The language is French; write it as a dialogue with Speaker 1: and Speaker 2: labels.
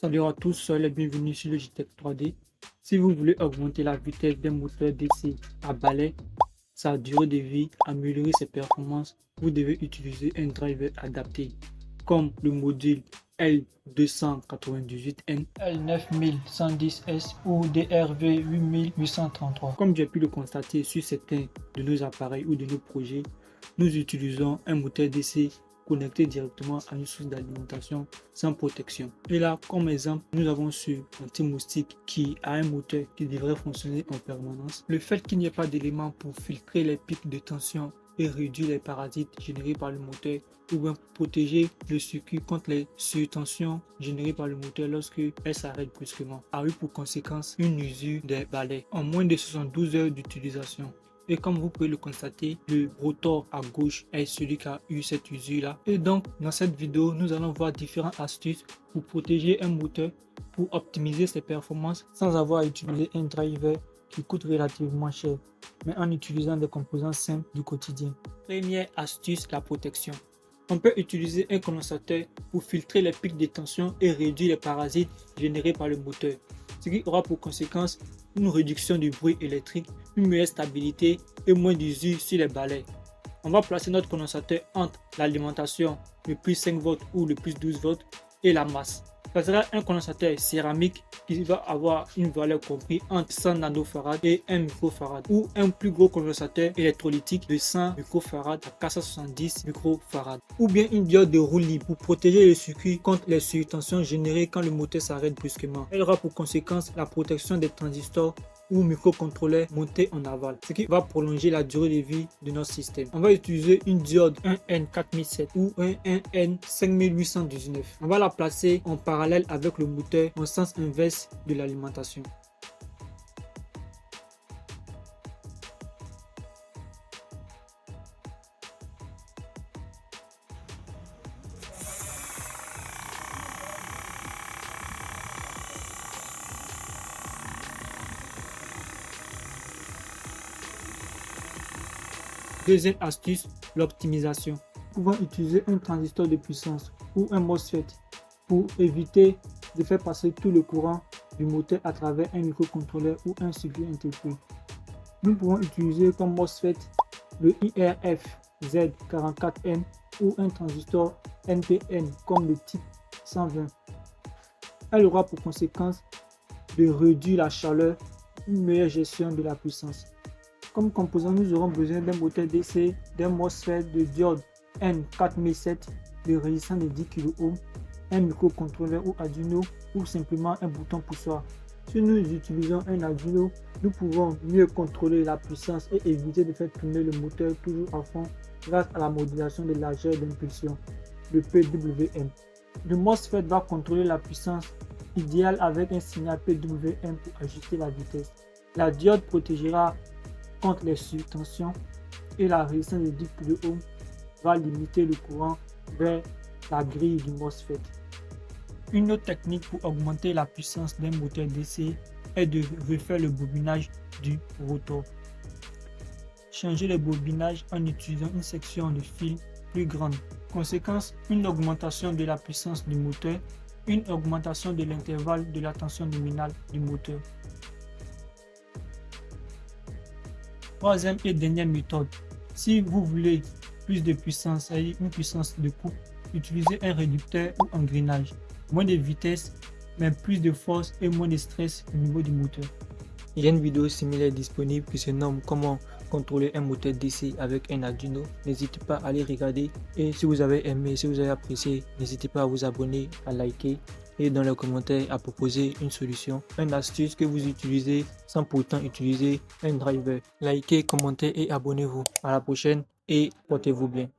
Speaker 1: Salut à tous, soyez les bienvenus sur le JTech 3D. Si vous voulez augmenter la vitesse d'un moteur DC à balai, sa durée de vie, améliorer ses performances, vous devez utiliser un driver adapté, comme le module L298N, L9110S ou DRV8833. Comme j'ai pu le constater sur certains de nos appareils ou de nos projets, nous utilisons un moteur DC connecté directement à une source d'alimentation sans protection. Et là, comme exemple, nous avons sur anti-moustique qui a un moteur qui devrait fonctionner en permanence. Le fait qu'il n'y ait pas d'éléments pour filtrer les pics de tension et réduire les parasites générés par le moteur, ou bien protéger le circuit contre les surtensions générées par le moteur lorsque elle s'arrête brusquement, a eu pour conséquence une usure des balais en moins de 72 heures d'utilisation. Et comme vous pouvez le constater, le rotor à gauche est celui qui a eu cette usure là. Et donc dans cette vidéo, nous allons voir différentes astuces pour protéger un moteur, pour optimiser ses performances sans avoir à utiliser un driver qui coûte relativement cher, mais en utilisant des composants simples du quotidien. Première astuce, la protection. On peut utiliser un condensateur pour filtrer les pics de tension et réduire les parasites générés par le moteur, ce qui aura pour conséquence une réduction du bruit électrique, une meilleure stabilité et moins d'usure sur les balais. On va placer notre condensateur entre l'alimentation, le plus 5 volts ou le plus 12 volts et la masse. Ça sera un condensateur céramique qui va avoir une valeur comprise entre 100 nanofarad et 1 microfarad, ou un plus gros condensateur électrolytique de 100 microfarad à 470 microfarad, ou bien une diode de roue libre pour protéger le circuit contre les surtensions générées quand le moteur s'arrête brusquement. Elle aura pour conséquence la protection des transistors ou microcontrôleurs montés en aval, ce qui va prolonger la durée de vie de notre système. On va utiliser une diode 1N4007 ou un 1N5819. On va la placer en parallèle avec le moteur en sens inverse de l'alimentation. Deuxième astuce, l'optimisation. Nous pouvons utiliser un transistor de puissance ou un MOSFET pour éviter de faire passer tout le courant du moteur à travers un microcontrôleur ou un circuit intégré. Nous pouvons utiliser comme MOSFET le IRF-Z44N ou un transistor NPN comme le type 120. Elle aura pour conséquence de réduire la chaleur, une meilleure gestion de la puissance. Comme composant, nous aurons besoin d'un moteur DC, d'un MOSFET, de diode N4007, de résistance de 10 kΩ, un microcontrôleur ou Arduino, ou simplement un bouton poussoir. Si nous utilisons un Arduino, nous pouvons mieux contrôler la puissance et éviter de faire tourner le moteur toujours à fond grâce à la modulation de largeur d'impulsion, le PWM. Le MOSFET va contrôler la puissance idéale avec un signal PWM pour ajuster la vitesse. La diode protégera contre les surtensions et la résistance de 10 kΩ va limiter le courant vers la grille du MOSFET. Une autre technique pour augmenter la puissance d'un moteur DC est de refaire le bobinage du rotor. Changer le bobinage en utilisant une section de fil plus grande. Conséquence, une augmentation de la puissance du moteur, une augmentation de l'intervalle de la tension nominale du moteur. Troisième et dernière méthode, si vous voulez plus de puissance, c'est-à-dire une puissance de coupe, utilisez un réducteur ou engrenage. Moins de vitesse, mais plus de force et moins de stress au niveau du moteur. Il y a une vidéo similaire disponible qui se nomme comment contrôler un moteur DC avec un Arduino. N'hésitez pas à aller regarder, et si vous avez aimé, si vous avez apprécié, n'hésitez pas à vous abonner, à liker et dans les commentaires à proposer une solution, une astuce que vous utilisez sans pourtant utiliser un driver. Likez, commentez et abonnez-vous. À la prochaine et portez-vous bien.